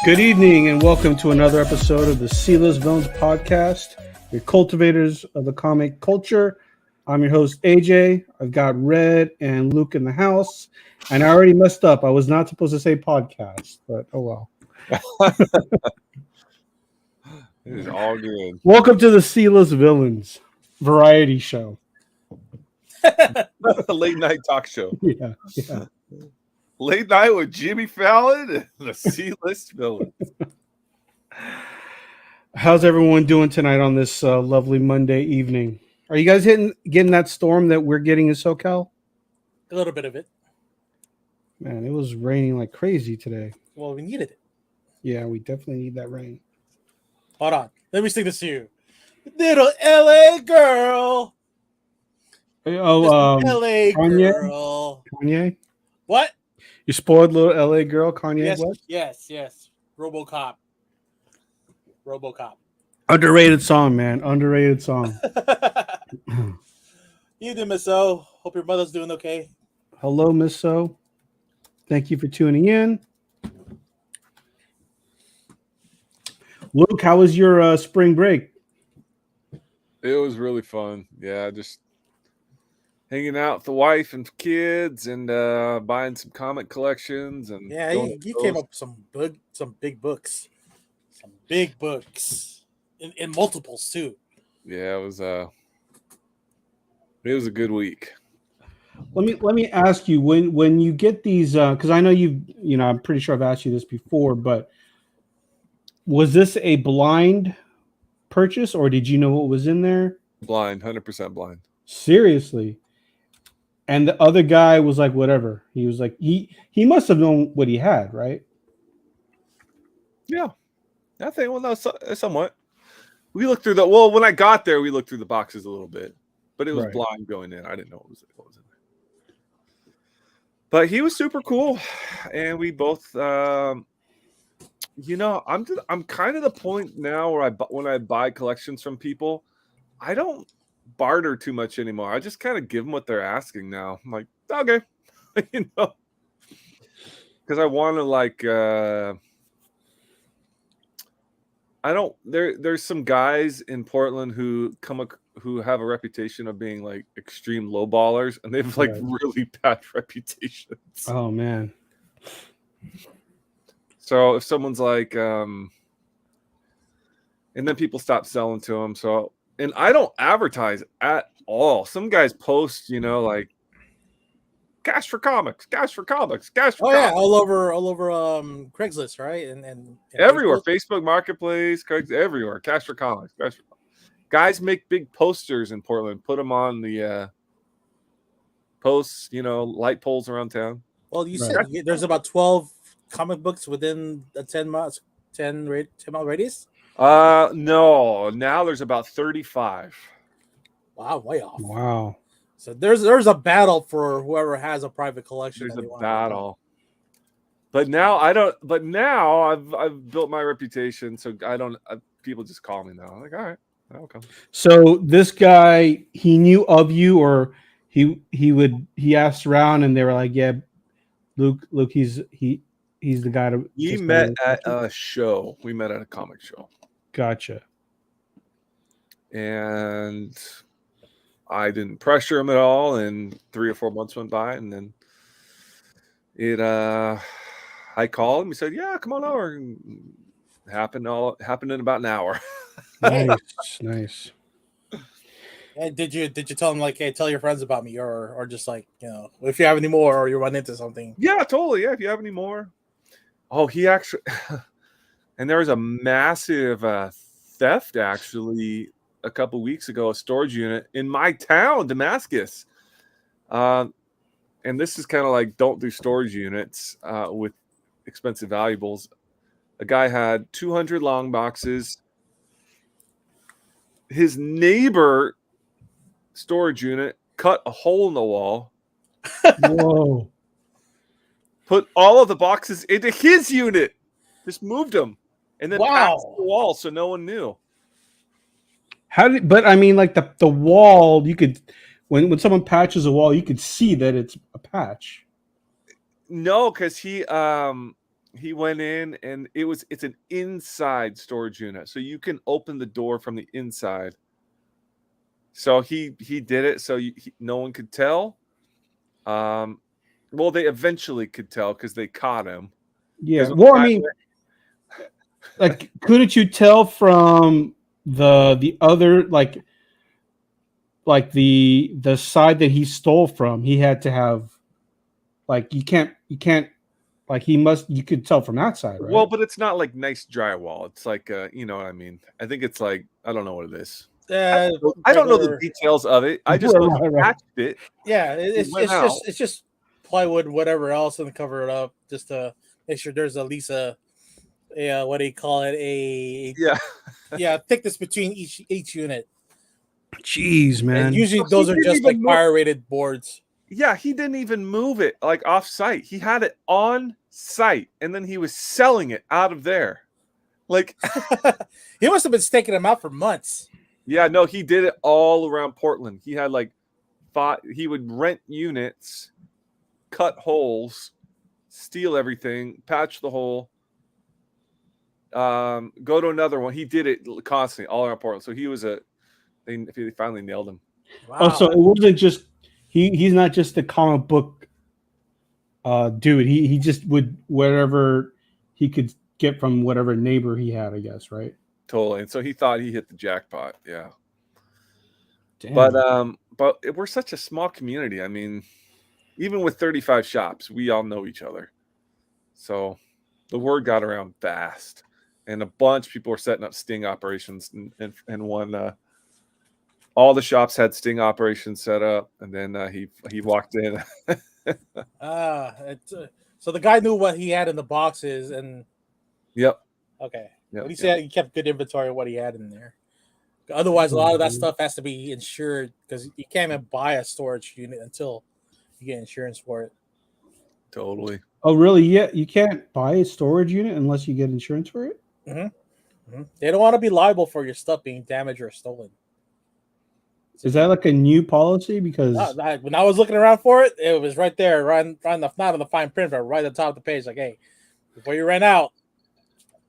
Good evening and welcome to another episode of the Sealess Villains podcast, your cultivators of the comic culture. I'm your host, AJ. I've got Red and Luke in the house, and I already messed up. I was not supposed to say podcast, but oh well. It is all good. Welcome to the Sealess Villains variety show. Late night talk show. Yeah. Late night with Jimmy Fallon and the C-list villain. How's everyone doing tonight on this lovely Monday evening? Are you guys getting that storm that we're getting in SoCal? A little bit of it. Man, it was raining like crazy today. Well, we needed it. Yeah, we definitely need that rain. Hold on. Let me sing this to you. Little LA girl. Oh, LA Kanye? girl. Kanye? What? You spoiled little LA girl, Kanye? Yes, What? yes. RoboCop. Underrated song, man. Underrated song. Evening, Miss O. Hope your mother's doing okay. Hello, Miss So. Thank you for tuning in. Luke, how was your spring break? It was really fun. Yeah, just hanging out with the wife and kids and buying some comic collections. And Yeah, you came up with some big books. Some big books. In multiples, too. Yeah, it was a good week. Let me ask you, when you get these, because I know I'm pretty sure I've asked you this before, but was this a blind purchase or did you know what was in there? Blind, 100% blind. Seriously. And the other guy was like, whatever. He was like, he must have known what he had, right? Yeah, I think, well, no, somewhat. We looked through when I got there, we looked through the boxes a little bit, but it was Right. blind going in. I didn't know what was in there. But he was super cool, and we both, I'm kind of the point now where when I buy collections from people, I don't barter too much anymore. I just kind of give them what they're asking now. I'm like, okay, because I want to I don't. There's some guys in Portland who have a reputation of being like extreme lowballers, and they have like Right. really bad reputations. Oh man. So if someone's like, and then people stop selling to them. So, and I don't advertise at all. Some guys post, like, cash for comics. Oh yeah, all over Craigslist, right? And Everywhere, Facebook Marketplace, Craigslist, everywhere. Cash for comics. Guys make big posters in Portland, put them on the posts, light poles around town. Well, you Right. said there's about 12 comic books within a 10 mile radius. No, now there's about 35. Wow, way off. Wow. So there's a battle for whoever has a private collection. There's that they a want. battle. But now I don't. But now I've built my reputation, so I don't. People just call me now. I'm like, all right, I'll come. So this guy, he knew of you, or he asked around, and they were like, "Yeah, Luke, he's the guy to." We met at a show. We met at a comic show. Gotcha. And I didn't pressure him at all. And 3 or 4 months went by, and then I called him. He said, "Yeah, come on over." And happened in about an hour. Nice. And did you tell him like, hey, tell your friends about me, or just like, if you have any more, or you run into something? Yeah, totally. Yeah, if you have any more. Oh, he actually, and there was a massive theft actually a couple weeks ago, a storage unit in my town, Damascus. And this is kind of like, don't do storage units with expensive valuables. A guy had 200 long boxes. His neighbor storage unit cut a hole in the wall. Whoa. Put all of the boxes into his unit. Just moved them. And then patched the wall so no one knew. But I mean, like the wall, you could, when someone patches a wall, you could see that it's a patch. No, because he he went in, and it's an inside storage unit, so you can open the door from the inside. So he did it so no one could tell. Well, they eventually could tell because they caught him. Yeah. 'Cause Well, I mean, like, couldn't you tell from the other, like the side that he stole from? He had to have, like, you can't like, you could tell from that side, right? Well, but it's not like nice drywall. It's like you know what I mean. I think it's like, I don't know what it is. I don't know the details of it. I just know he patched it. Yeah, It it's just plywood, whatever else, and cover it up just to make sure there's at least a what do you call it? Thickness between each unit. Jeez, man. And usually those are just like fire rated boards. Yeah, he didn't even move it like off site. He had it on site, and then he was selling it out of there. Like, he must have been staking them out for months. Yeah, no, he did it all around Portland. He had like he would rent units, cut holes, steal everything, patch the hole, go to another one. He did it constantly all around Portland. So he was they finally nailed him. Wow. Oh, so it wasn't just he's not just a comic book dude. He just would whatever he could get from whatever neighbor he had, I guess, right? Totally. And so he thought he hit the jackpot. Yeah. Damn. But we're such a small community. I mean, even with 35 shops, we all know each other. So the word got around fast, and a bunch of people were setting up sting operations, and one all the shops had sting operations set up, and then he walked in. So the guy knew what he had in the boxes, and yep. Okay. Yep, he said he kept good inventory of what he had in there. Otherwise, a lot of that stuff has to be insured because you can't even buy a storage unit until you get insurance for it. Totally. Oh, really? Yeah, you can't buy a storage unit unless you get insurance for it? Mm-hmm. Mm-hmm. They don't want to be liable for your stuff being damaged or stolen. Is that like a new policy? Because when I was looking around for it, it was right there, not on the fine print, but right at the top of the page. Like, hey, before you rent out,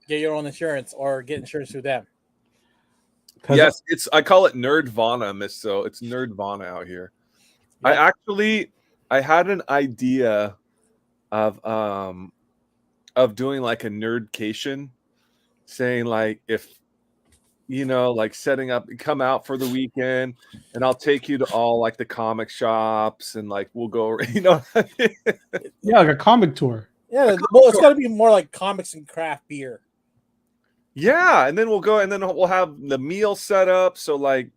get your own insurance or get insurance through them. Yes, I call it Nerdvana, so it's Nerdvana out here. Yep. I had an idea of doing like a nerdcation, saying like, if like setting up, come out for the weekend, and I'll take you to all like the comic shops, and like we'll go, yeah, like a comic tour. Yeah, well, it's got to be more like comics and craft beer. Yeah, and then we'll go, and then we'll have the meal set up. So like,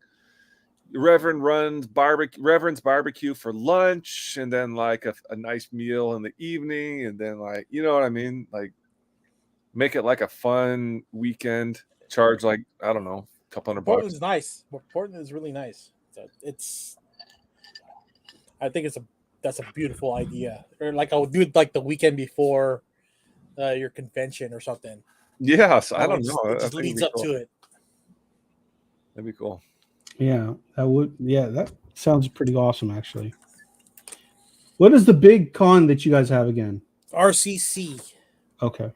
Reverend's barbecue for lunch, and then like a nice meal in the evening, and then like, you know what I mean? Like, make it like a fun weekend. Charge like, I don't know, a couple $100. Portland's nice. Portland is really nice. I think that's a beautiful idea. Or like I would do it like the weekend before your convention or something. Yes, I don't know. It just leads up to it. That'd be cool. Yeah, that would. Yeah, that sounds pretty awesome, actually. What is the big con that you guys have again? RCC. Okay.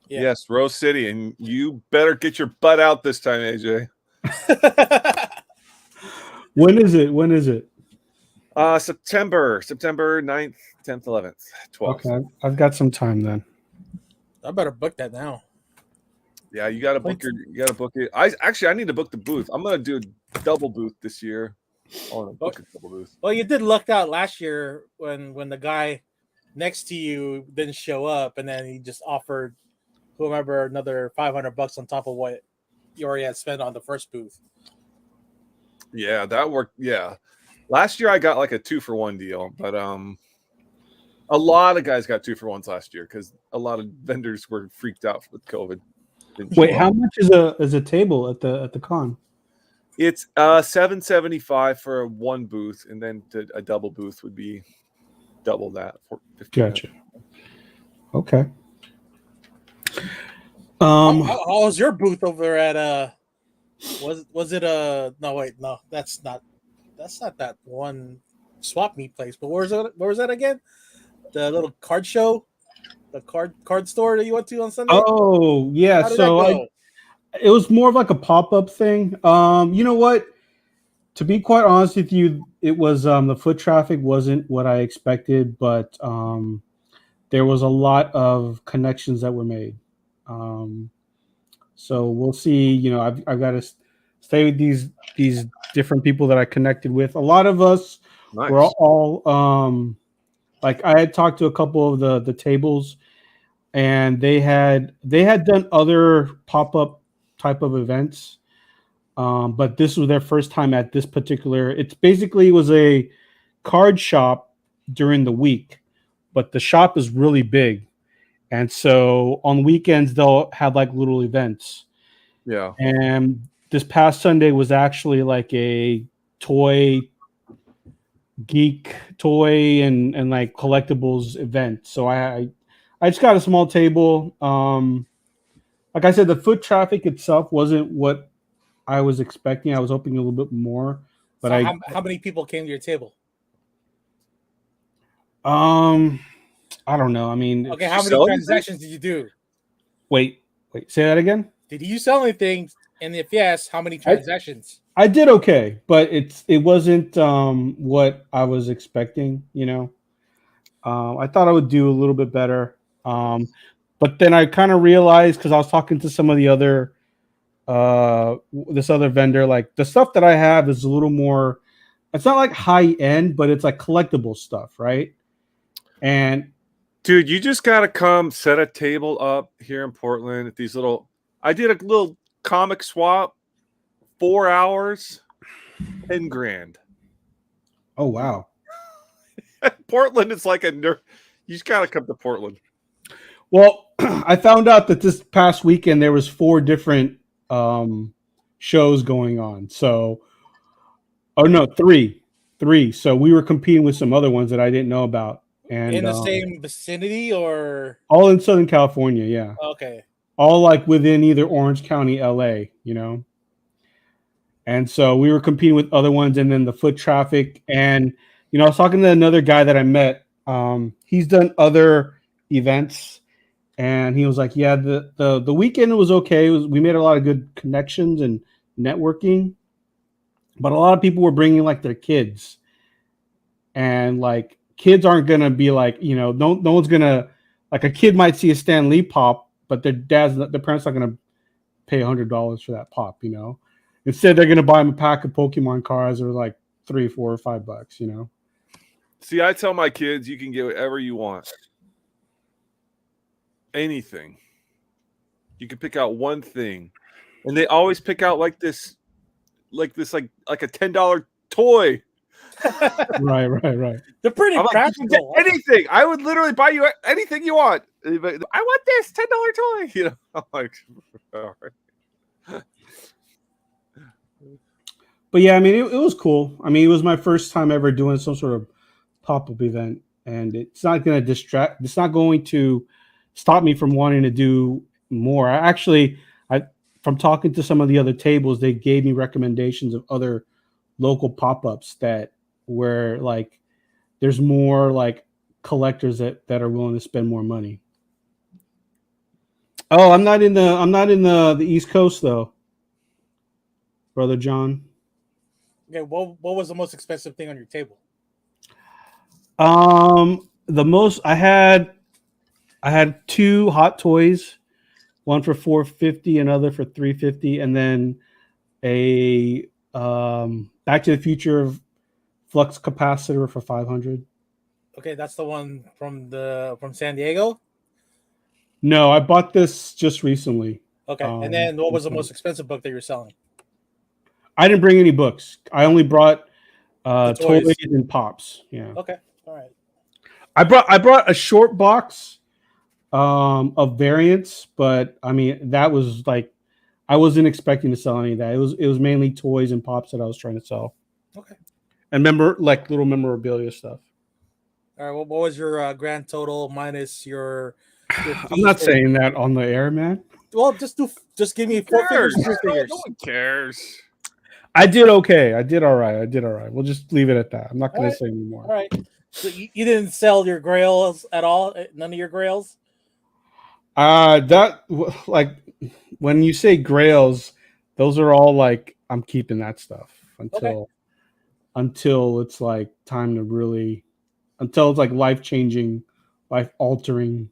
Yeah. Yes, Rose City, and you better get your butt out this time, AJ. When is it? September 9th, 10th, 11th, 12th. Okay, I've got some time then. I better book that now. Yeah, you gotta book it. I need to book the booth. I'm gonna do a double booth this year. Book a double booth. Well, you did luck out last year when the guy next to you didn't show up, and then he just offered whomever another $500 on top of what you already had spent on the first booth. Yeah, that worked. Yeah, last year I got like a 2-for-1 deal, but a lot of guys got 2-for-1s last year because a lot of vendors were freaked out with COVID. Wait, how much is a table at the con? It's $775 for one booth, and then a double booth would be double that. For gotcha. Okay. How was your booth over at was it no, that's not that one swap meet place, but where was that again? The little card show the card store that you went to on Sunday? Oh yeah, How did so that go? it was more of like a pop-up thing. You know what? To be quite honest with you, it was the foot traffic wasn't what I expected, but there was a lot of connections that were made. Um, so we'll see. You know, I've got to stay with these different people that I connected with. A lot of us were Nice. all like I had talked to a couple of the tables, and they had done other pop-up type of events, but this was their first time at this particular. It's basically was a card shop during the week, but the shop is really big, and so on weekends they'll have like little events. Yeah. And this past Sunday was actually like a toy geek toy and like collectibles event. So I just got a small table. Like I said, the foot traffic itself wasn't what I was expecting. I was hoping a little bit more, but So how many people came to your table? um I don't know. I mean, Okay, Did how you many sell anything? transactions did you do? wait, say that again. Did you sell anything? And if yes, how many I transactions? I did okay, but it wasn't what I was expecting. I thought I would do a little bit better. But then I kind of realized because I was talking to some of the other this other vendor, like the stuff that I have is a little more. It's not like high end, but it's like collectible stuff, right? And Dude, you just gotta come set a table up here in Portland at these little. I did a little comic swap, 4 hours, 10 grand. oh wow. Portland is like a nerd. You just gotta come to Portland. Well, I found out that this past weekend there was 4 different shows going on. So, oh no, three. So we were competing with some other ones that I didn't know about, and In the same vicinity or all in Southern California. Yeah, okay. all like within either Orange County, LA. And so we were competing with other ones, and then the foot traffic. And I was talking to another guy that I met. He's done other events, and he was like, "Yeah, the weekend was okay. We made a lot of good connections and networking, but a lot of people were bringing like their kids, and like kids aren't gonna be like no one's gonna like a kid might see a Stan Lee pop, but their parents not gonna pay $100 for that pop. Instead, they're gonna buy them a pack of Pokemon cards or like $3, $4, or $5. See, I tell my kids you can get whatever you want. Anything. You can pick out one thing. And they always pick out like a $10 toy. Right. They're pretty I'm like, you can get practical. anything. I would literally buy you anything you want. But I want this $10 toy. I'm like, all right. But yeah, I mean, it was cool. I mean, it was my first time ever doing some sort of pop-up event, and it's not going to distract. It's not going to stop me from wanting to do more. From talking to some of the other tables, they gave me recommendations of other local pop-ups that where like there's more like collectors that are willing to spend more money. Oh, I'm not in the East Coast though, brother John. Okay, what was the most expensive thing on your table? The most I had 2 Hot Toys, one for $450, another for $350, and then a Back to the Future flux capacitor for $500. Okay, that's the one from San Diego. No, I bought this just recently. Okay, and then what was the most expensive book that you're selling? I didn't bring any books. I only brought toys. toys and pops. Yeah. Okay, all right. I brought a short box of variants, but I mean that was like I wasn't expecting to sell any of that. It was mainly toys and pops that I was trying to sell. Okay. And like little memorabilia stuff. All right. Well, what was your grand total minus your I'm not saying that on the air, man. Well, just give me 4 figures, 3 figures. No one cares. I did okay. I did all right. We'll just leave it at that. I'm not going to say All anymore. right. So you didn't sell your grails at all? None of your grails? Like when you say grails, those are all like I'm keeping that stuff Okay. until it's like time to really until it's like life changing, life altering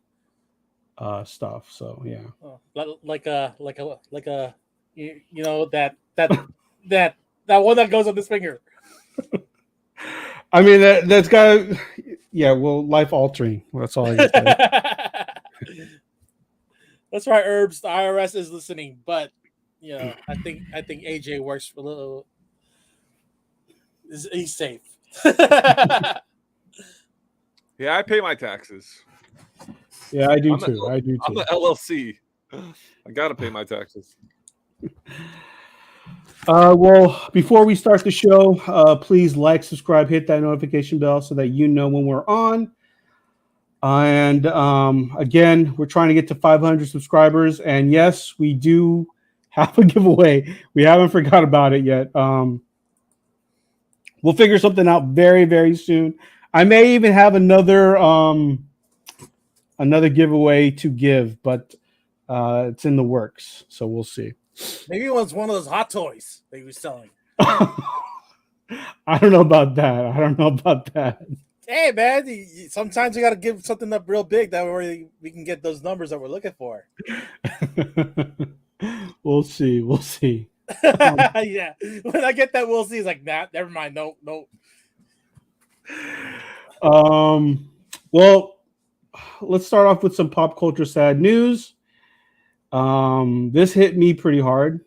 stuff. So yeah. Oh, like a you know that that one that goes on this finger. I mean that's got yeah, well life altering. That's all I can say. That's right, Herbs. The IRS is listening, but you know, I think AJ works for a little. He's safe. Yeah, I pay my taxes. Yeah, I do I'm the too. I do I'm too. the LLC. I gotta pay my taxes. Well, before we start the show, please like, subscribe, hit that notification bell so that you know when we're on. And again, we're trying to get to 500 subscribers. And yes, we do have a giveaway. We haven't forgot about it yet. We'll figure something out very, very soon. I may even have another giveaway to give, but it's in the works. So we'll see. Maybe it was one of those hot toys that he was selling. I don't know about that. I don't know about that. Hey man, sometimes you got to give something up real big that way we can get those numbers that we're looking for. We'll see. We'll see. Yeah, when I get that, we'll see. It's like, nah, never mind. No. Well, let's start off with some pop culture sad news. This hit me pretty hard.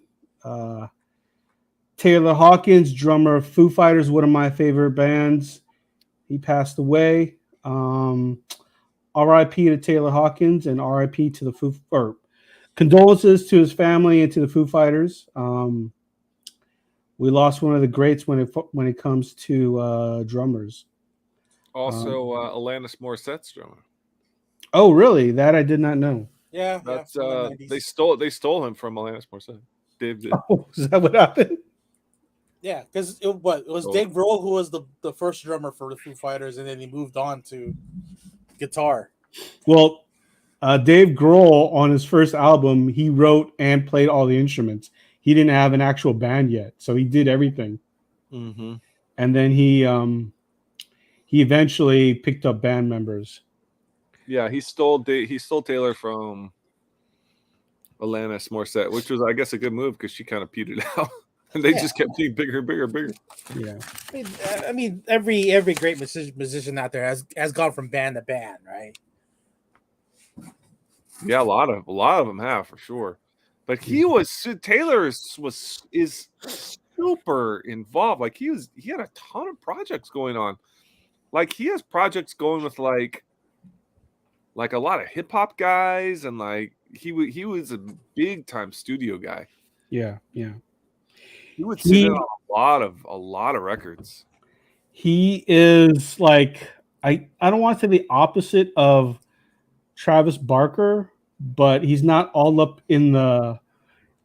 Taylor Hawkins, drummer of Foo Fighters, one of my favorite bands, he passed away. R.I.P. to Taylor Hawkins and R.I.P. to the condolences to his family and to the Foo Fighters. We lost one of the greats when it comes to drummers. Also, Alanis Morissette's drummer. Oh, really? That I did not know. Yeah, That's yeah, they stole him from Alanis Morissette. Dave did. Oh, is that what happened? Yeah, because it was Dave Grohl who was the first drummer for the Foo Fighters, and then he moved on to guitar. Well, Dave Grohl on his first album, he wrote and played all the instruments. He didn't have an actual band yet, so he did everything. Mm-hmm. And then he eventually picked up band members. Yeah, he stole Taylor from Alanis Morissette, which was, I guess, a good move because she kind of petered out, and they just kept getting bigger and bigger and bigger. Yeah, I mean, every great musician out there has gone from band to band, right? Yeah, a lot of them have for sure. But Taylor is super involved. Like he had a ton of projects going on. Like he has projects going with like a lot of hip hop guys, and like he was a big time studio guy. yeah. He would sit in on a lot of records. He is like I don't want to say the opposite of Travis Barker, but he's not all up in the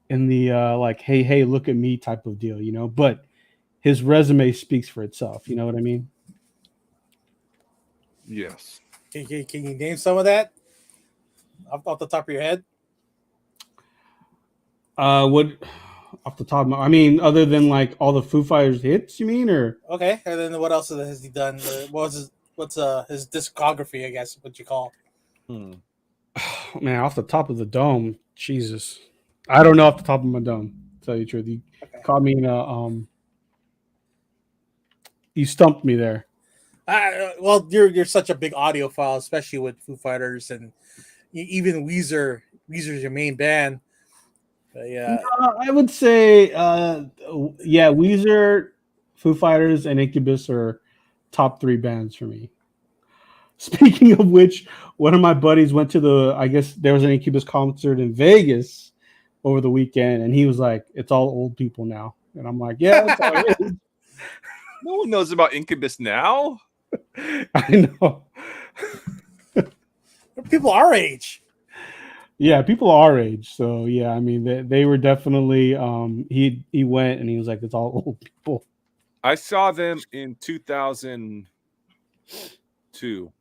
like hey look at me type of deal, you know. But his resume speaks for itself. You know what I mean? Yes. Can you name some of that off the top of your head? What off the top of I mean, other than like all the Foo Fighters hits, you mean, or Okay, and then what else has he done? What's his discography? I guess what you call. man, off the top of the dome, Jesus, I don't know off the top of my dome. To tell you the truth, you caught me in a you stumped me there. Well, you're such a big audiophile, especially with Foo Fighters and even Weezer. Weezer's your main band. Yeah, I would say, yeah, Weezer, Foo Fighters, and Incubus are top 3 bands for me. Speaking of which, one of my buddies went to I guess there was an Incubus concert in Vegas over the weekend, and he was like, "It's all old people now," and I'm like, "Yeah, that's all it is." No one knows about Incubus now. I know. people our age. Yeah, people our age. So yeah, I mean, they were definitely. He went and he was like, "It's all old people." I saw them in 2002.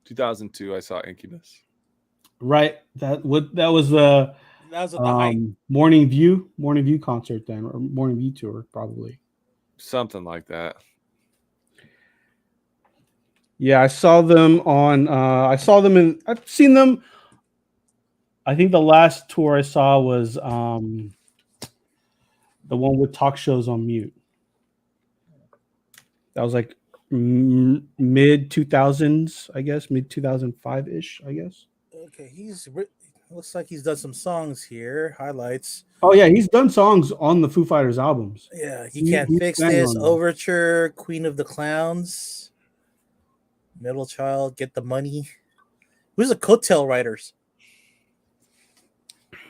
2002, I saw Incubus. Right. That was the That was at the height. Morning View concert then, or Morning View tour probably. Something like that. Yeah, I saw them on. I've seen them. I think the last tour I saw was the one with Talk Shows on Mute. That was like mid 2000s, I guess, mid 2005 ish, I guess. Okay, looks like he's done some songs here. Highlights. Oh yeah, he's done songs on the Foo Fighters albums. Yeah, he can't He fix sang this. on them. Overture, Queen of the Clowns, Middle Child, Get the Money. Who's the coattail writers?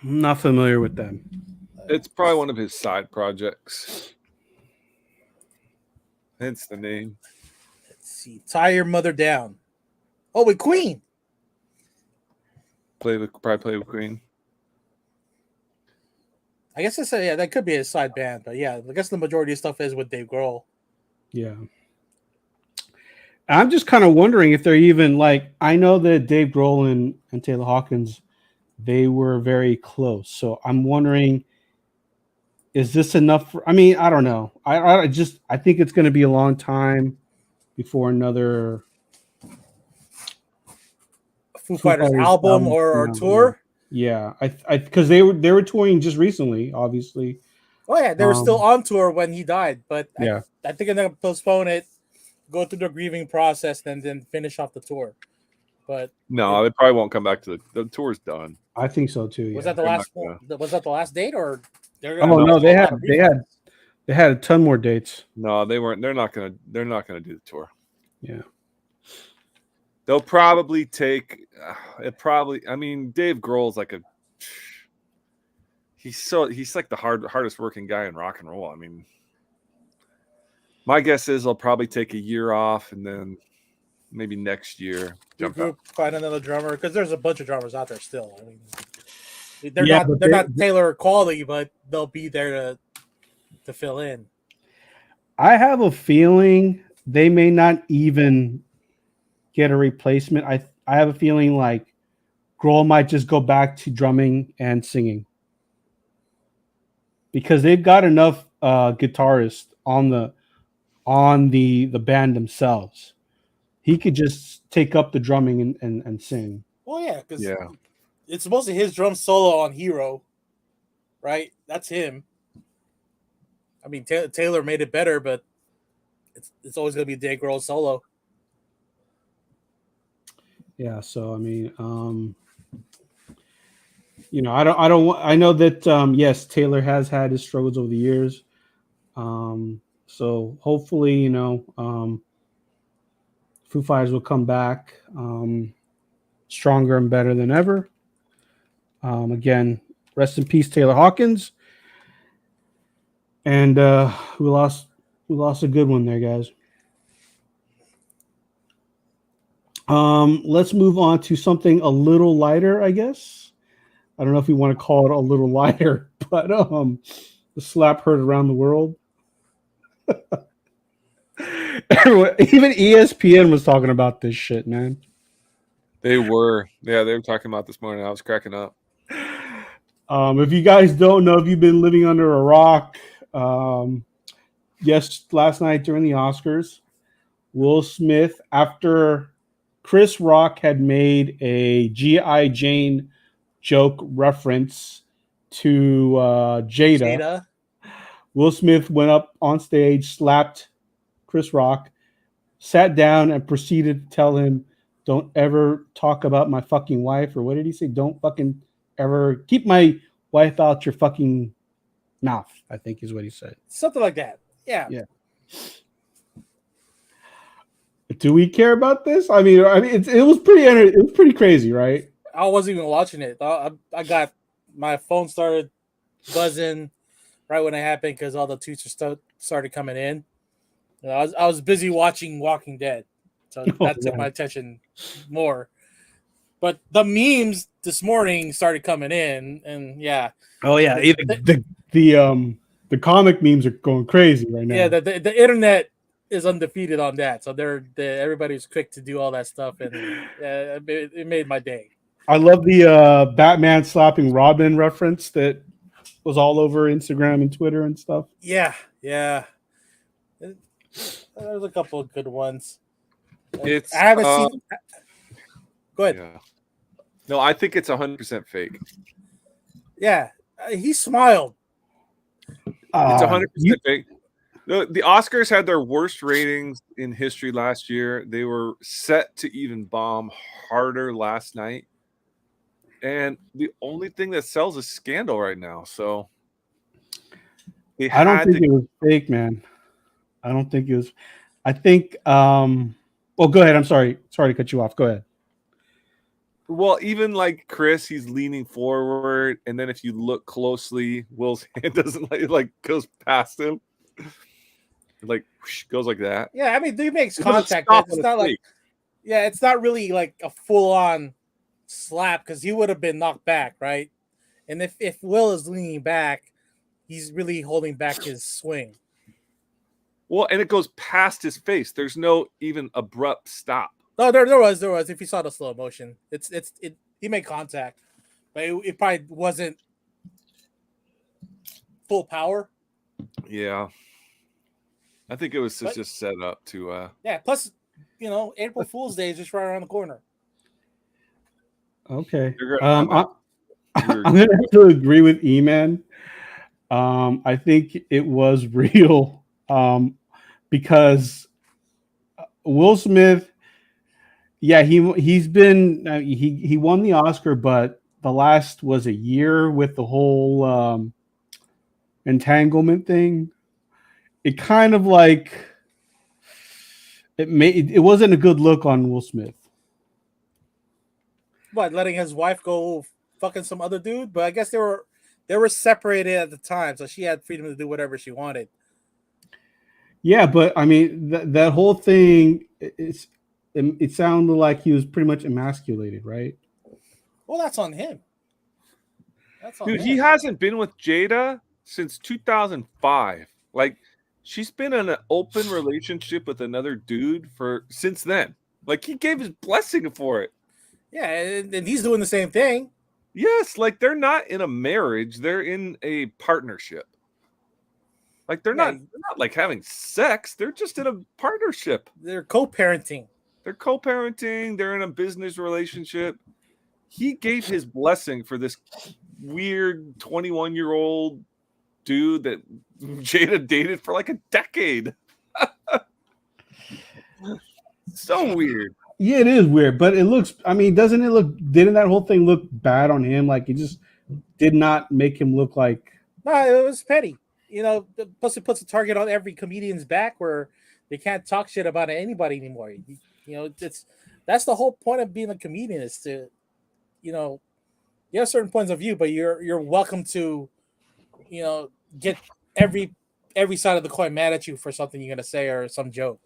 I'm not familiar with them. It's probably one of his side projects. Hence the name. Let's see. Tie Your Mother Down. Oh, with Queen. Probably play with Queen. I guess that could be a side band, but yeah, I guess the majority of stuff is with Dave Grohl. Yeah. I'm just kind of wondering if they're even like, I know that Dave Grohl and Taylor Hawkins, they were very close. So I'm wondering, is this enough for, I mean, I don't know. I think it's going to be a long time before another Foo Fighters album or tour. Yeah. Because they were touring just recently, obviously. Oh yeah, they were still on tour when he died, but yeah. I think they're gonna postpone it, go through the grieving process, and then finish off the tour. But no, they probably won't come back to the tour's done. I think so too. Yeah. Was that the last one? Was that the last date, or they're gonna? Oh no, they had a ton more dates. No, they weren't. They're not gonna do the tour. Yeah. They'll probably take it. Probably. I mean, Dave Grohl's like he's like the hardest working guy in rock and roll. I mean, my guess is they'll probably take a year off and then maybe next year find another drummer, because there's a bunch of drummers out there still. I mean, they're not Taylor quality, but they'll be there to fill in. I have a feeling they may not even get a replacement. I have a feeling like Grohl might just go back to drumming and singing, because they've got enough guitarists on the band themselves. He could just take up the drumming and sing. Well, yeah, because it's mostly his drum solo on Hero, right? That's him. I mean, Taylor made it better, but it's always going to be Dave Grohl solo. Yeah, so I mean, I know that yes, Taylor has had his struggles over the years. So hopefully, Foo Fighters will come back stronger and better than ever. Again, rest in peace, Taylor Hawkins. And we lost a good one there, guys. Let's move on to something a little lighter, I guess. I don't know if we want to call it a little lighter, but the slap heard around the world. Even ESPN was talking about this shit, man. They were talking about this morning. I was cracking up. If you guys don't know, if you've been living under a rock, yes, last night during the Oscars, Will Smith, after Chris Rock had made a G.I. Jane joke reference to Jada, Will Smith went up on stage, slapped Chris Rock, sat down, and proceeded to tell him, "Don't ever talk about my fucking wife," or what did he say? "Don't fucking ever keep my wife out your fucking mouth," I think is what he said. Something like that. Yeah. Yeah. Do we care about this? I mean, it was pretty crazy, right? I wasn't even watching it. I got my phone started buzzing right when it happened because all the tweets started coming in. I was busy watching Walking Dead, so that took my attention more. But the memes this morning started coming in, and yeah. Oh yeah, the comic memes are going crazy right now. Yeah, the internet is undefeated on that, so everybody's quick to do all that stuff, and it made my day. I love the Batman slapping Robin reference that was all over Instagram and Twitter and stuff. Yeah, yeah. There's a couple of good ones. I It's haven't seen. Go ahead. yeah. No, I think it's 100% fake. Yeah, he smiled. It's 100% fake. The Oscars had their worst ratings in history last year. They were set to even bomb harder last night. And the only thing that sells is Scandal right now. So I don't think it was fake, man. I don't think it was. I think. Well, go ahead. I'm sorry. Sorry to cut you off. Go ahead. Well, even like Chris, he's leaning forward, and then if you look closely, Will's hand doesn't like goes past him. Like whoosh, goes like that. Yeah, I mean, he makes It's gonna contact. stop But it's on not his like, feet. yeah, it's not really like a full-on slap because he would have been knocked back, right? And if Will is leaning back, he's really holding back his swing. Well, and it goes past his face. There's no even abrupt stop. No, there was. If you saw the slow motion, he made contact, but it probably wasn't full power. Yeah. I think it was just set up to Yeah, plus, April Fool's Day is just right around the corner. Okay. I'm I'm gonna have to agree with E-Man. I think it was real. Because Will Smith, yeah, he's been he won the Oscar, but the last was a year with the whole entanglement thing. It kind of like it wasn't a good look on Will Smith. What, letting his wife go fucking some other dude? But I guess they were separated at the time, so she had freedom to do whatever she wanted. Yeah, but I mean that whole thing, it sounded like he was pretty much emasculated, right? Well, that's on him. Dude, he hasn't been with Jada since 2005. Like, she's been in an open relationship with another dude since then. Like, he gave his blessing for it. Yeah, and he's doing the same thing. Yes, like they're not in a marriage; they're in a partnership. Like they're not like having sex; they're just in a partnership. They're co-parenting. They're in a business relationship. He gave his blessing for this weird 21-year-old dude that Jada dated for like a decade. So weird. Yeah, it is weird, but it looks. I mean, didn't that whole thing look bad on him? Like it just did not make him look like. No, it was petty. Plus it puts a target on every comedian's back where they can't talk shit about anybody anymore. That's the whole point of being a comedian is to, you have certain points of view, but you're welcome to, get every side of the coin mad at you for something you're gonna say or some joke.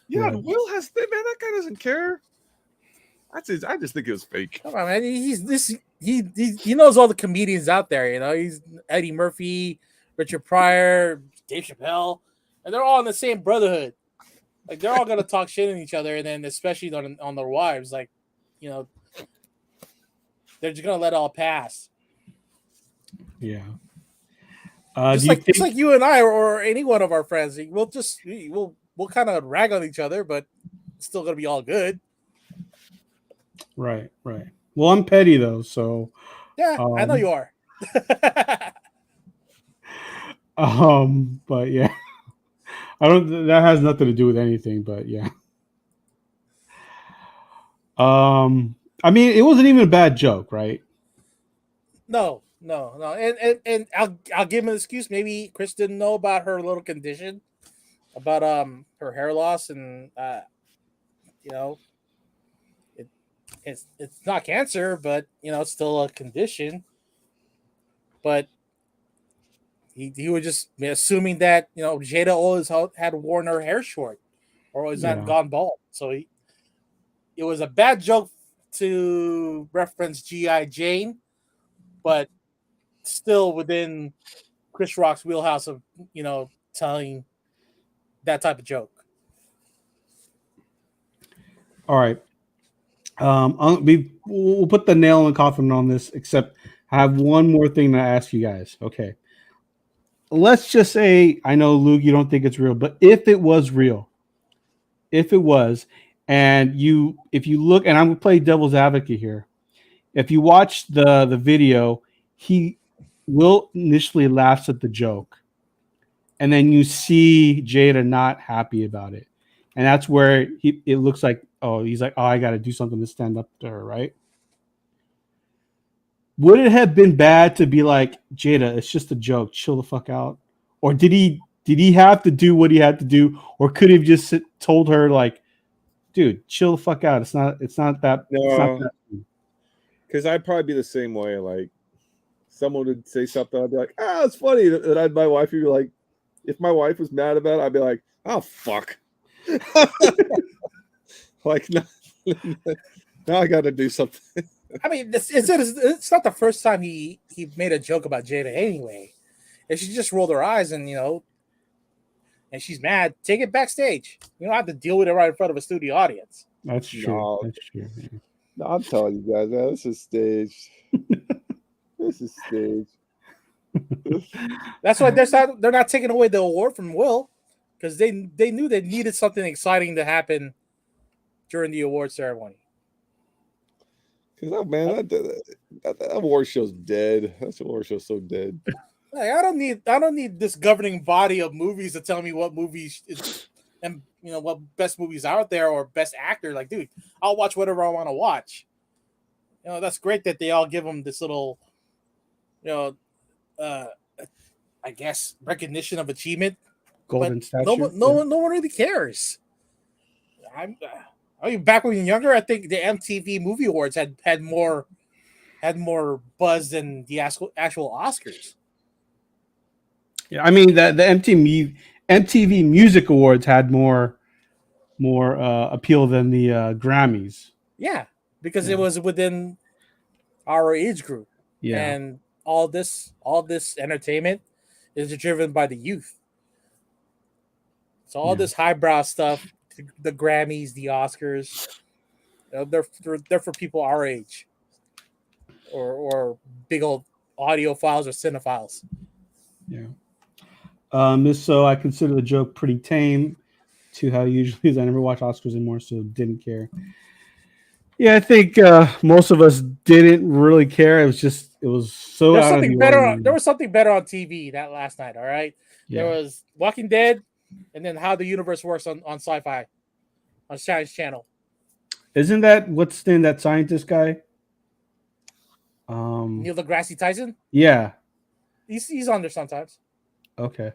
Yeah, right. Will has man. That guy doesn't care. I just think it was fake. Come on, man. He knows all the comedians out there. He's Eddie Murphy, Richard Pryor, Dave Chappelle, and they're all in the same brotherhood. Like they're all gonna talk shit on each other, and then especially on their wives, like they're just gonna let it all pass. Yeah. Just like you and I or any one of our friends, we'll kind of rag on each other, but it's still gonna be all good. Right. Well, I'm petty though, so yeah, I know you are. But yeah, I don't. That has nothing to do with anything, but yeah. I mean, it wasn't even a bad joke, right? No, and I'll give him an excuse. Maybe Chris didn't know about her little condition, about her hair loss, and it's not cancer, but it's still a condition. But he was just assuming that Jada always had worn her hair short, or always had gone bald. So it was a bad joke to reference G.I. Jane, but still within Chris Rock's wheelhouse of telling that type of joke. All right. We'll put the nail in the coffin on this. Except I have one more thing to ask you guys. Okay, let's just say I know Luke, you don't think it's real, but if it was real, if it was, and if you look, and I'm gonna play devil's advocate here. If you watch the video, he will initially laughs at the joke, and then you see Jada not happy about it, and that's where it looks like, oh, he's like, oh, I got to do something to stand up to her, right? Would it have been bad to be like, Jada, it's just a joke, chill the fuck out, or did he have to do what he had to do, or could he have just told her like, dude, chill the fuck out, it's not No, that. because I'd probably be the same way. Like someone would say something, I'd be like, it's funny. And my wife would be like, if my wife was mad about it, I'd be like, oh fuck. Like now I got to do something. I mean, it's not the first time he made a joke about Jada anyway. If she just rolled her eyes and and she's mad, take it backstage. You don't have to deal with it right in front of a studio audience. That's true. No. That's true. Yeah. No, I'm telling you guys, man, this is staged. This is staged. That's why they're not taking away the award from Will, because they knew they needed something exciting to happen during the award ceremony. Because that award show's dead. That award show's so dead. Like, I don't need this governing body of movies to tell me what movies and what best movies are out there or best actor. Like, dude, I'll watch whatever I want to watch. That's great that they all give them this little, I guess, recognition of achievement. Golden statue. No one really cares. I mean, back when we were younger, I think the MTV Movie Awards had more buzz than the actual Oscars. Yeah, I mean the MTV Music Awards had more appeal than the Grammys. Yeah, because it was within our age group. Yeah, and all this entertainment is driven by the youth. So all this highbrow stuff, the Grammys, the Oscars, they're for people our age, or big old audiophiles or cinephiles. Yeah. So I consider the joke pretty tame to how usually is. I never watch Oscars anymore, so didn't care. Yeah, I think most of us didn't really care. It was so There's out something of the better. ordinary. There was something better on TV that last night. All right, There was Walking Dead, and then How the Universe Works on Sci-Fi, on Science Channel. Isn't that what's in that scientist guy? Neil deGrasse Tyson. Yeah, he's on there sometimes. Okay,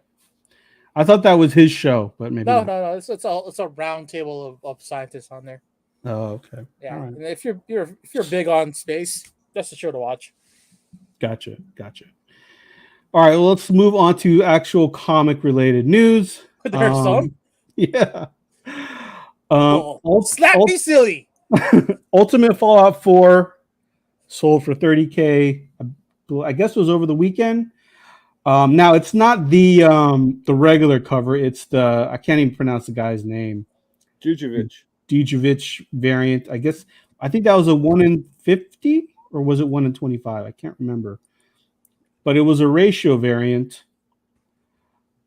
I thought that was his show, but maybe no. It's a round table of scientists on there. Oh, okay. Yeah, right. And if you're big on space, that's the show to watch. Gotcha. All right, well, let's move on to actual comic related news. There's some. Yeah. Slap me silly. Ultimate Fallout 4 sold for $30K. I guess it was over the weekend. Now it's not the regular cover. It's the, I can't even pronounce the guy's name. Djokovic variant. I think that was a 1 in 50 or was it 1 in 25? I can't remember. But it was a ratio variant.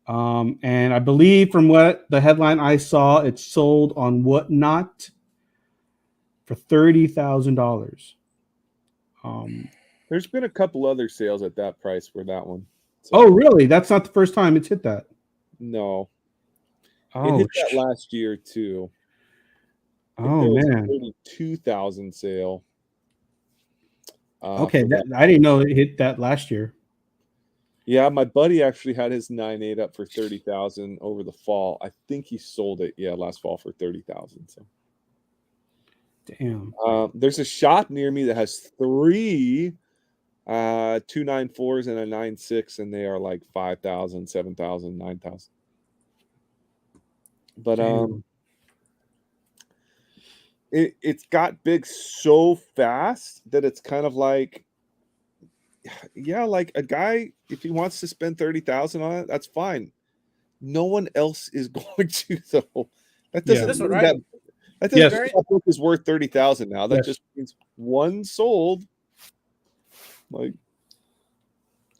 And I believe from what the headline I saw, it sold on Whatnot for $30,000. There's been a couple other sales at that price for that one. So. Oh, really? That's not the first time it's hit that. No. Oh, it hit that last year too. Oh man, 32,000 sale. Okay, I didn't know it hit that last year. Yeah, my buddy actually had his 9.8 up for 30,000 over the fall. I think he sold it, last fall for 30,000. So, damn. There's a shop near me that has 3 294s and a 9.6, and they are like 5,000, 7,000, 9,000. But it's got big so fast that it's kind of like, like a guy, if he wants to spend 30,000 on it, that's fine. No one else is going to, though. That I think Yes. that book is worth 30,000 now. That Yes. just means one sold. Like,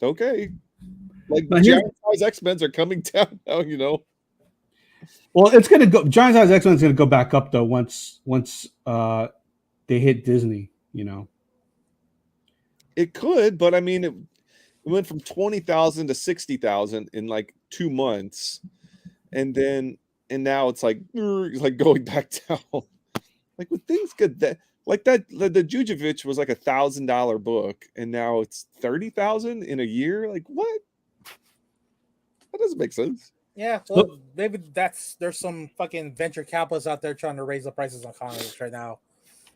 okay. Like But here's- giant size X-Men are coming down now, you know. Well, it's gonna go. Giant Size X-Men is gonna go back up though once they hit Disney. You know. It could, but I mean, it went from 20,000 to 60,000 in like 2 months, and now it's like going back down. Like when things get that, like that, the Jujevich was like $1,000 book, and now it's 30,000 in a year. Like what? That doesn't make sense. Yeah, well, maybe there's some fucking venture capitalists out there trying to raise the prices on comics right now,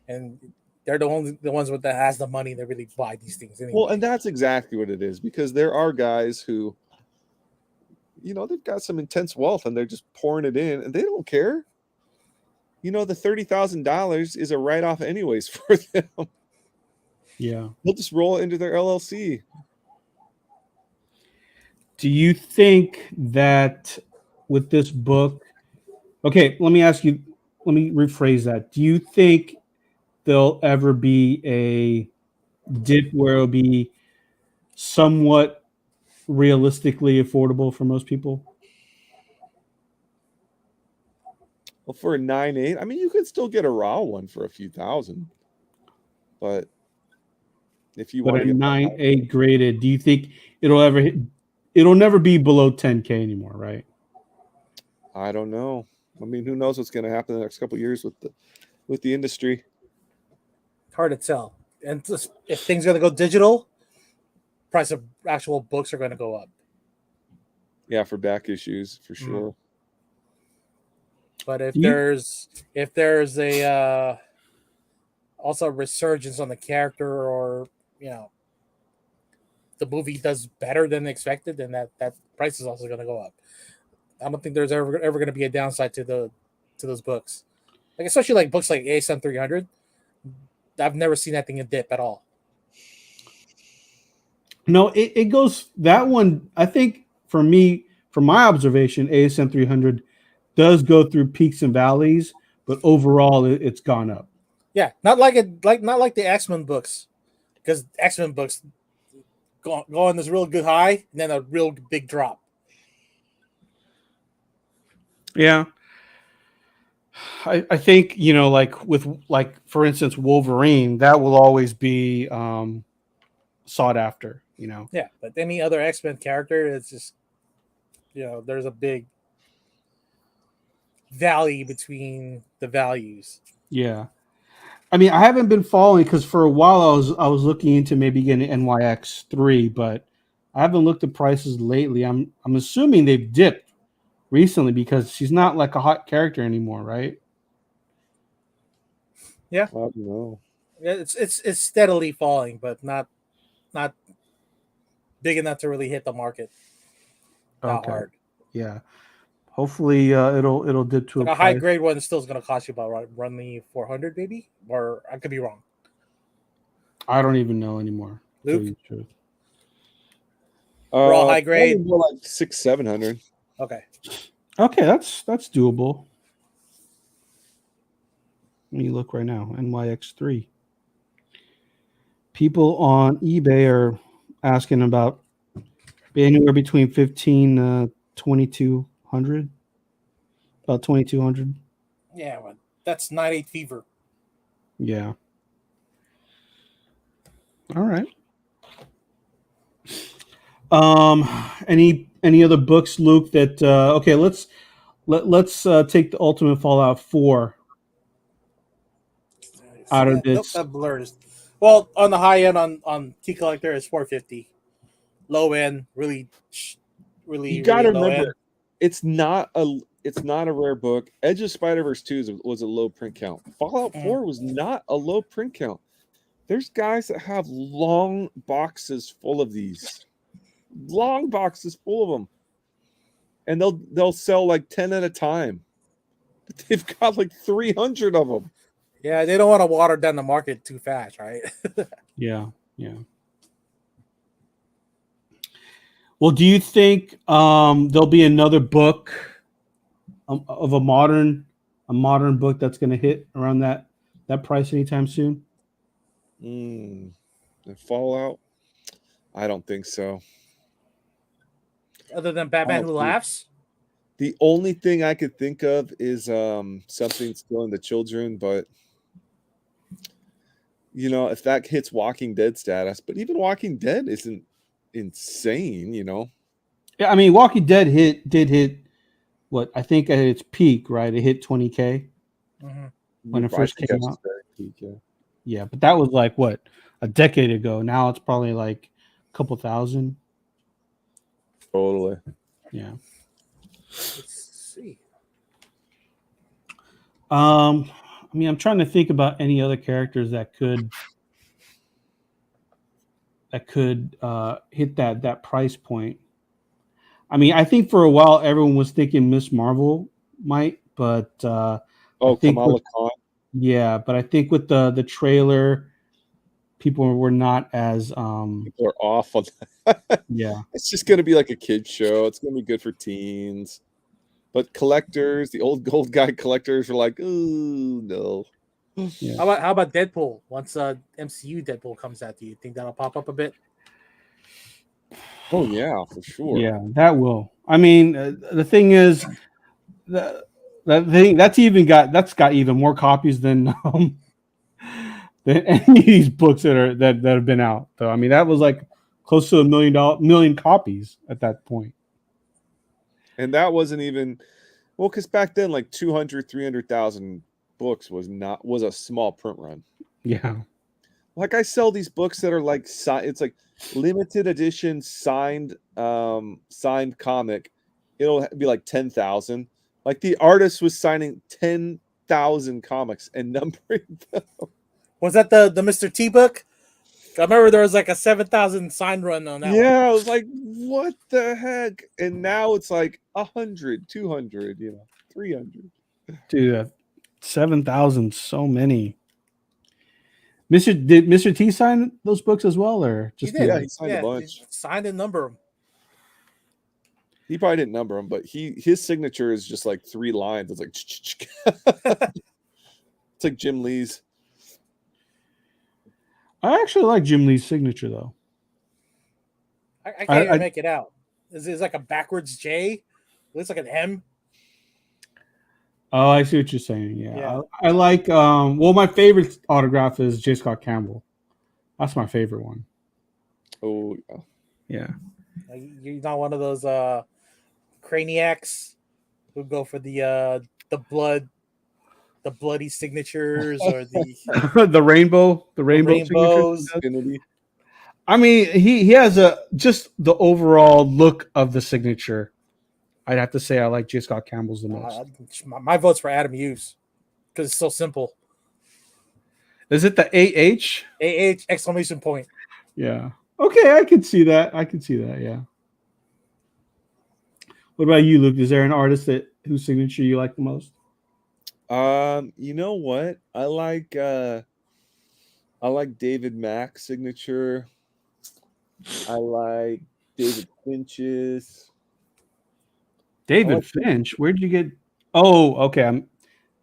and they're the ones that has the money that really buy these things anyway. Well, and that's exactly what it is, because there are guys who, you know, they've got some intense wealth and they're just pouring it in, and they don't care. You know, the $30,000 is a write-off anyways for them. Yeah. They'll just roll it into their LLC. Do you think that with this book? Okay, let me ask you. Let me rephrase that. Do you think there'll ever be a dip where it'll be somewhat realistically affordable for most people? Well, for a 9.8, I mean, you could still get a raw one for a few thousand, but if you want But to a get 9.8 graded, do you think it'll ever hit? It'll never be below 10K anymore, right? I don't know. I mean, who knows what's going to happen in the next couple of years with the industry? Hard to tell. And if things are going to go digital, price of actual books are going to go up. Yeah, for back issues, for sure. But if there's a also a resurgence on the character, or you know, the movie does better than expected, then that price is also going to go up. I don't think there's ever going to be a downside to those books, like especially like books like ASM 300. I've never seen that thing dip at all. No, it goes that one. I think for me, from my observation, ASM 300 does go through peaks and valleys, but overall, it's gone up. Yeah, not like the X-Men books, because X-Men books go on this real good high and then a real big drop. Yeah. I think, you know, like with, like, for instance, Wolverine, that will always be sought after, you know. Yeah, but any other X-Men character, it's just, you know, there's a big valley between the values. Yeah. I mean, I haven't been following because for a while I was looking into maybe getting NYX3, but I haven't looked at prices lately. I'm assuming they've dipped recently because she's not like a hot character anymore, right? Yeah, I don't know. it's steadily falling, but not big enough to really hit the market that hard. Yeah. Hopefully it'll dip to Like a a high price. grade one still is going to cost you about roughly 400, maybe, or I could be wrong. I don't even know anymore. to tell Luke? you the truth. Raw high grade? Probably more like 600-700. Okay. Okay, that's doable. Let me look right now. NYX3. People on eBay are asking about anywhere between 15 2200. About 2200. Yeah, but that's 9.8 fever. Yeah. All right. Any other books, Luke, that okay, let's take the Ultimate Fallout 4 out of this. Nope, that blurs. Well, on the high end on T Collector is 450. Low end, really You got to low remember, end. it's not a rare book. Edge of Spider-Verse 2 was a low print count. Fallout 4 was not a low print count. There's guys that have long boxes full of these. Long boxes full of them. And they'll sell like 10 at a time. But they've got like 300 of them. Yeah, they don't want to water down the market too fast, right? Yeah. Well, do you think there'll be another book of a modern a modern book that's going to hit around that price anytime soon? And Fallout? I don't think so. Other than Batman Who Laughs? The only thing I could think of is something still in the children, but if that hits Walking Dead status, but even Walking Dead isn't insane, Yeah, I mean, Walking Dead did hit what I think at its peak, right? It hit 20K when it first came out. Peak, yeah. Yeah, but that was like what, a decade ago. Now it's probably like a couple thousand. Totally. Yeah. Let's see. I mean, I'm trying to think about any other characters that could hit that price point. I mean, I think for a while everyone was thinking Miss Marvel might, but I think Kamala Khan. Yeah, but I think with the trailer, people were not as People are off on that. Yeah. It's just gonna be like a kid's show. It's gonna be good for teens. But collectors, the old guy collectors are like, ooh, no. Yeah. How about Deadpool? Once MCU Deadpool comes out, do you think that'll pop up a bit? Oh yeah, for sure. Yeah, that will. I mean, the thing is, that thing that's got even more copies than any of these books that have been out. So I mean, that was like close to $1 million copies at that point. And that wasn't even because back then, like 300,000 books was a small print run. Yeah. Like I sell these books that are like it's like limited edition signed comic. It'll be like 10,000. Like the artist was signing 10,000 comics and numbering them. Was that the Mr. T book? I remember there was like a 7,000 sign run on that. Yeah, I was like, what the heck? And now it's like 100, 200, 300. Dude, 7,000, so many. Did Mr. T sign those books as well, or just he did? Yeah, he signed a bunch. He signed and numbered them. He probably didn't number them, but his signature is just like 3 lines. It's like it's like Jim Lee's. I actually like Jim Lee's signature though. I can't even make it out. Is it like a backwards J? It looks like an M. Oh, I see what you're saying. Yeah. I like my favorite autograph is J. Scott Campbell. That's my favorite one. Oh yeah. You're not one of those craniacs who go for the bloody signatures or the the rainbows. Signature. I mean, he has just the overall look of the signature. I'd have to say I like J. Scott Campbell's the most. My vote's for Adam Hughes because it's so simple. Is it the AH? AH exclamation point. Yeah. Okay, I can see that. Yeah. What about you, Luke? Is there an artist whose signature you like the most? You know what? I like David Mack's signature. I like David Finch's. David Finch? Where did you get? Oh, okay.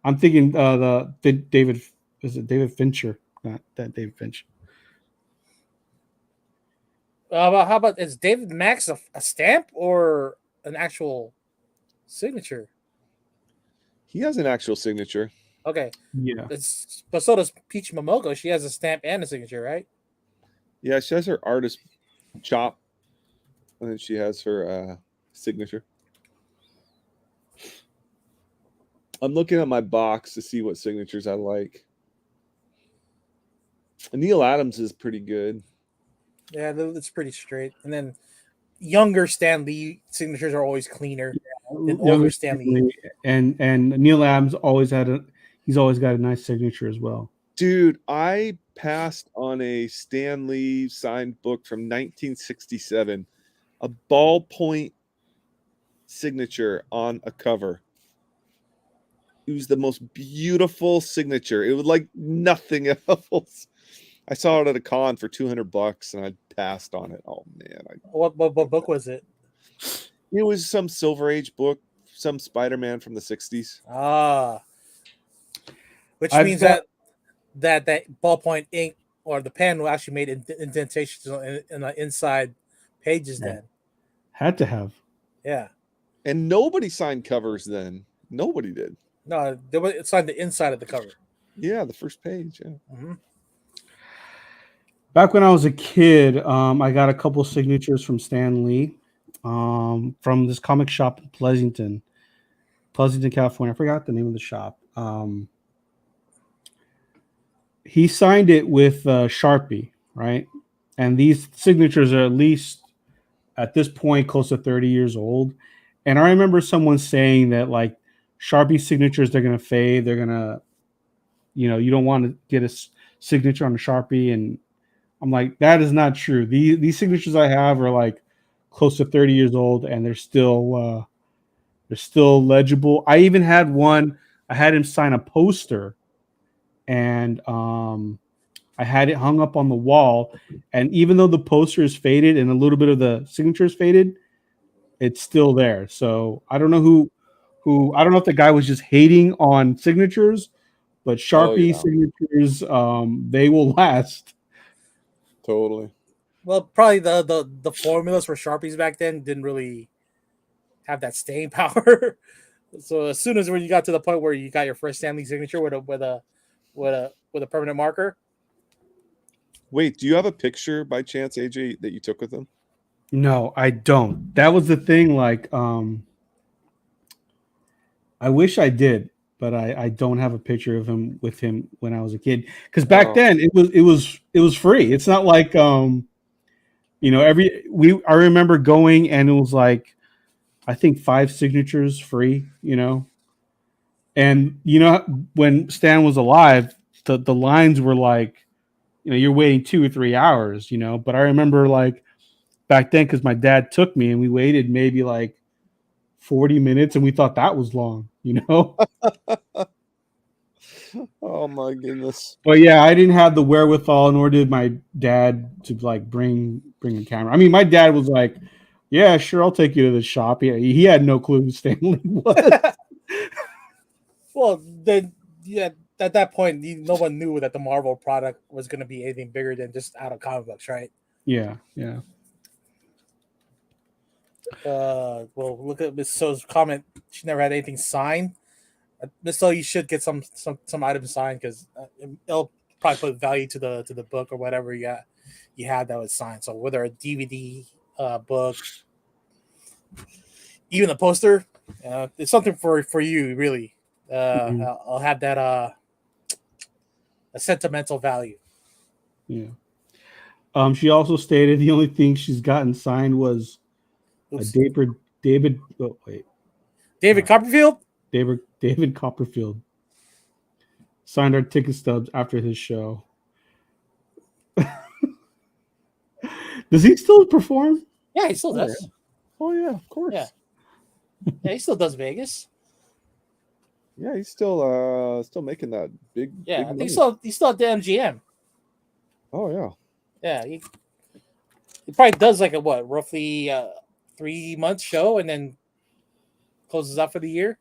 I'm thinking David. Is it David Fincher? Not that David Finch. How about is David Mack's a stamp or an actual signature? He has an actual signature. Okay. Yeah. But so does Peach Momoko. She has a stamp and a signature, right? Yeah, she has her artist chop, and then she has her signature. I'm looking at my box to see what signatures I like. Neil Adams is pretty good. Yeah, it's pretty straight. And then younger Stan Lee signatures are always cleaner than older Stan Lee. And Neil Adams he's always got a nice signature as well. Dude, I passed on a Stan Lee signed book from 1967, a ballpoint signature on a cover. It was the most beautiful signature. It was like nothing else. I saw it at a con for $200 and I passed on it. Oh man! What book was it? It was some Silver Age book, some Spider-Man from the 60s. Ah, which I've means got- that ballpoint ink or the pen will actually made indentations in the inside pages. Yeah. Then, had to have. yeah, And nobody signed covers then. Nobody did. no, it's on the inside of the cover. Yeah, the first page. Yeah. Mm-hmm. Back when I was a kid, I got a couple signatures from Stan Lee, from this comic shop in Pleasanton, California. I forgot the name of the shop. He signed it with Sharpie, right? And these signatures are at least at this point close to 30 years old. And I remember someone saying that like Sharpie signatures, they're going to fade. They're going to, you don't want to get a signature on a Sharpie. And I'm like, that is not true. These signatures I have are like close to 30 years old, and they're still legible. I even had one. I had him sign a poster, and I had it hung up on the wall. And even though the poster is faded and a little bit of the signature is faded, it's still there. So I don't know who I don't know if the guy was just hating on signatures, but Sharpie signatures, they will last. Totally. Well, probably the formulas for Sharpies back then didn't really have that staying power. So as soon as when you got to the point where you got your first Stanley signature with a permanent marker. Wait, do you have a picture by chance, AJ, that you took with him? No, I don't. That was the thing. Like, I wish I did, but I don't have a picture of him with him when I was a kid. Because back then it was free. It's not like I remember going and it was like I think 5 signatures free. And when Stan was alive, the lines were like, you're waiting 2 or 3 hours. But I remember like back then because my dad took me and we waited maybe like 40 minutes and we thought that was long. Oh my goodness. But yeah, I didn't have the wherewithal, nor did my dad, to like bring a camera. I mean, my dad was like, "Yeah, sure, I'll take you to the shop." He had no clue who Stanley was. Well, then, yeah, at that point, no one knew that the Marvel product was going to be anything bigger than just out of comic books, right? Yeah. Well, look at Miss So's comment. She never had anything signed. Miss So, you should get some items signed because it'll probably put value to the book or whatever you had that was signed. So whether a DVD, book, even the poster, it's something for you really. I'll have that a sentimental value. Yeah. She also stated the only thing she's gotten signed was a David Copperfield. David Copperfield signed our ticket stubs after his show. Does he still perform? Yeah, he still does. Oh yeah, of course. Yeah, he still does Vegas. Yeah, he's still making that big. Yeah, big I think money. he's still at the MGM. Oh yeah. Yeah, he probably does like a roughly 3-month show and then closes up for the year.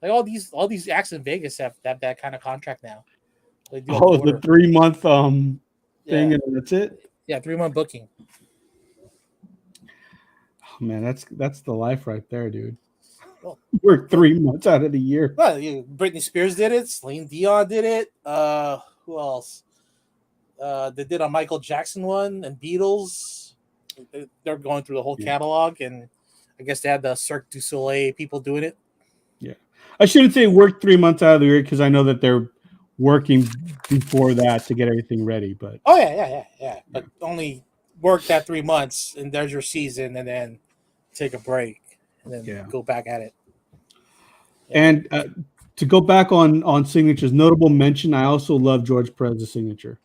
Like all these acts in Vegas have that kind of contract now. They do the 3-month thing, and that's it. Yeah, 3-month booking. Oh, man, that's the life right there, dude. Well, we're 3 months out of the year. Well, Britney Spears did it. Celine Dion did it. Who else? They did a Michael Jackson one and Beatles. They're going through the whole catalog, and I guess they had the Cirque du Soleil people doing it. Yeah, I shouldn't say work 3 months out of the year because I know that they're working before that to get everything ready. But yeah. But only work that 3 months, and there's your season, and then take a break, and then go back at it. Yeah. And to go back on signatures, notable mention. I also love George Perez's signature.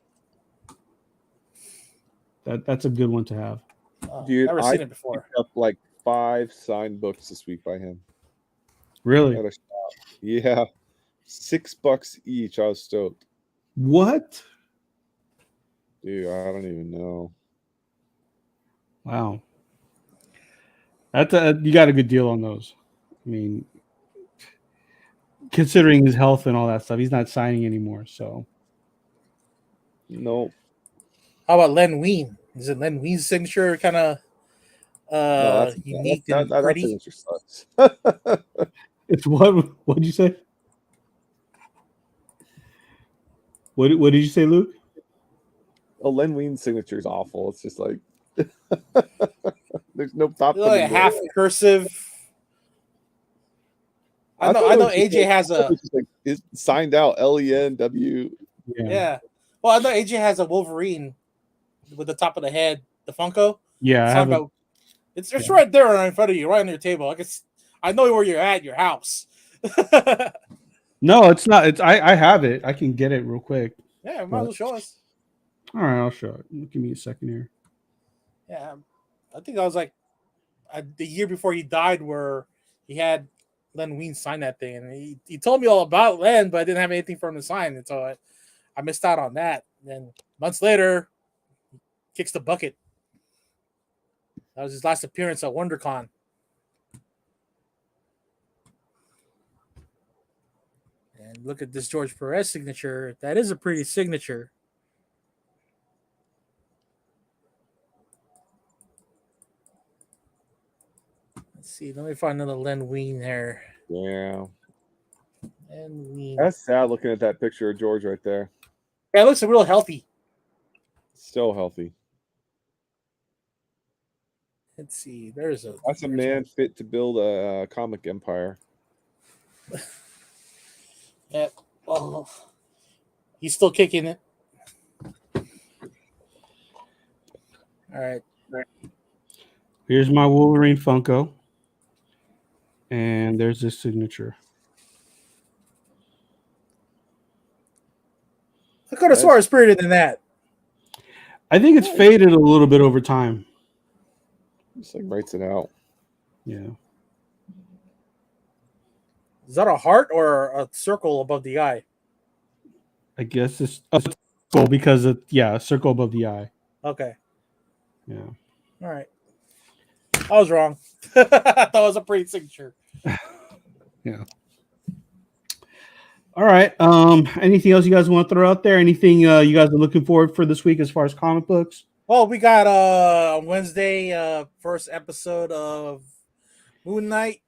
That's a good one to have. Dude, never seen it before. Picked up like 5 signed books this week by him. Really? At a shop. Yeah, $6 each. I was stoked. What? Dude, I don't even know. Wow. You got a good deal on those. I mean, considering his health and all that stuff, he's not signing anymore. So No, How about Len Wein? Is it Len Wein's signature kind of no, unique that and pretty? signature sucks. it's what? What'd you say? What did you say, Luke? Oh, Len Wein's signature is awful. It's just like there's no top. Like a half cursive. I know AJ has a it's signed out LENW. yeah. Well, I know AJ has a Wolverine with the top of the head, the Funko. Yeah, It's right there in front of you, right on your table. I know where you're at, your house. no, it's not. It's I have it. I can get it real quick. Yeah, might as well show us. All right, I'll show it. Give me a second here. Yeah, I think I was like the year before he died, where he had Len Wein sign that thing, and he told me all about Len, but I didn't have anything for him to sign, and so I missed out on that. And then months later, he kicks the bucket. That was his last appearance at WonderCon. And look at this George Perez signature. That is a pretty signature. Let's see. Let me find another Len Wein here. Yeah, Len Wein. that's sad looking at that picture of George right there. Yeah, it looks real healthy. Still healthy. Let's see. That's a man fit to build a comic empire. Yeah. Well, he's still kicking it. All right. Here's my Wolverine Funko, and there's his signature. I could have sworn it's prettier than that. I think it's faded a little bit over time. Just like writes it out. Yeah. Is that a heart or a circle above the eye? I guess it's a circle because a circle above the eye. Okay. Yeah. All right. I was wrong. I thought it was a pretty signature. Yeah. All right. Anything else you guys want to throw out there? Anything you guys are looking forward for this week as far as comic books? Well, we got on Wednesday first episode of Moon Knight,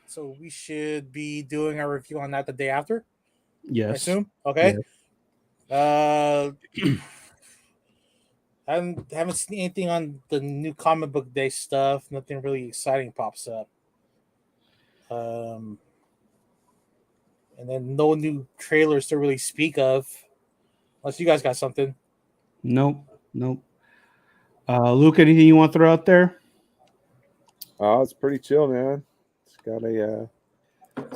so we should be doing our review on that the day after. Yes. I assume. Okay. Yes. I haven't seen anything on the new comic book day stuff. Nothing really exciting pops up. And then no new trailers to really speak of, unless you guys got something. Nope. Luke, anything you want to throw out there? Oh, it's pretty chill, man. It's got a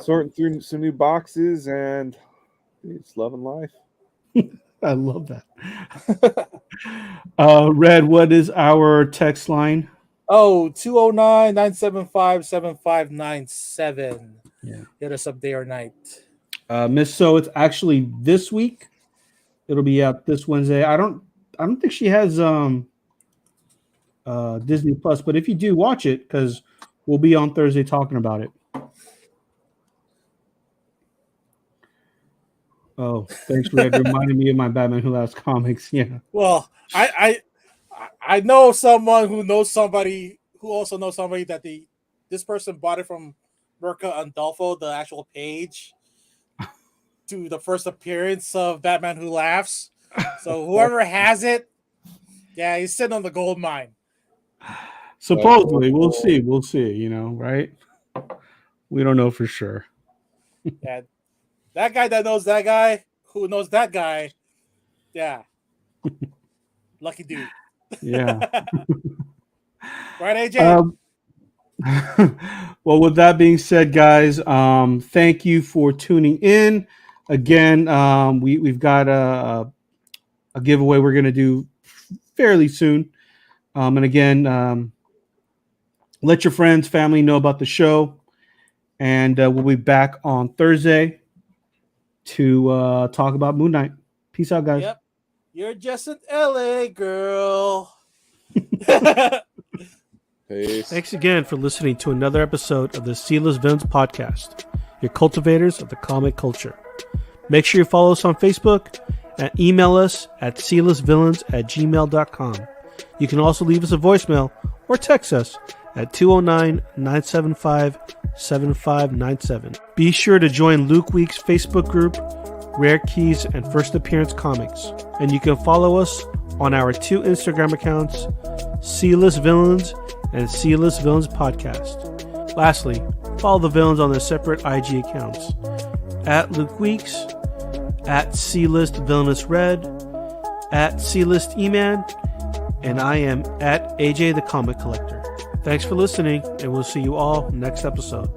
sorting through some new boxes and it's loving life. I love that. Red, what is our text line? Oh, 209-975-7597. Yeah. Hit us up day or night. Miss So, it's actually this week. It'll be out this Wednesday. I don't think she has Disney Plus, but if you do, watch it because we'll be on Thursday talking about it. Oh, thanks, Red. Reminded me of my Batman Who Laughs comics. Yeah. Well, I know someone who knows somebody who also knows somebody that this person bought it from Merca Andolfo, the actual page, to the first appearance of Batman Who Laughs. So whoever has it, yeah, he's sitting on the gold mine. Supposedly, we'll see. We'll see. You know, right? We don't know for sure. Yeah, that guy that knows that guy who knows that guy, yeah, lucky dude. Yeah. Right, AJ? Well, with that being said, guys, thank you for tuning in. Again, we've got a giveaway we're going to do fairly soon. And again, let your friends, family know about the show. And we'll be back on Thursday to talk about Moon Knight. Peace out, guys. Yep. You're just an LA girl. Peace. Thanks again for listening to another episode of the Sealess Villains podcast. your cultivators of the comic culture. Make sure you follow us on Facebook and email us at sealessvillains@gmail.com. You can also leave us a voicemail or text us at 209-975-7597. Be sure to join Luke Week's Facebook group, Rare Keys and First Appearance Comics. And you can follow us on our 2 Instagram accounts, Sealess Villains and Sealess Villains Podcast. Lastly, follow the villains on their separate IG accounts, at Luke Weeks, at C-List Villainous Red, at C-List E-Man, and I am at AJ the Comic Collector. Thanks for listening, and we'll see you all next episode.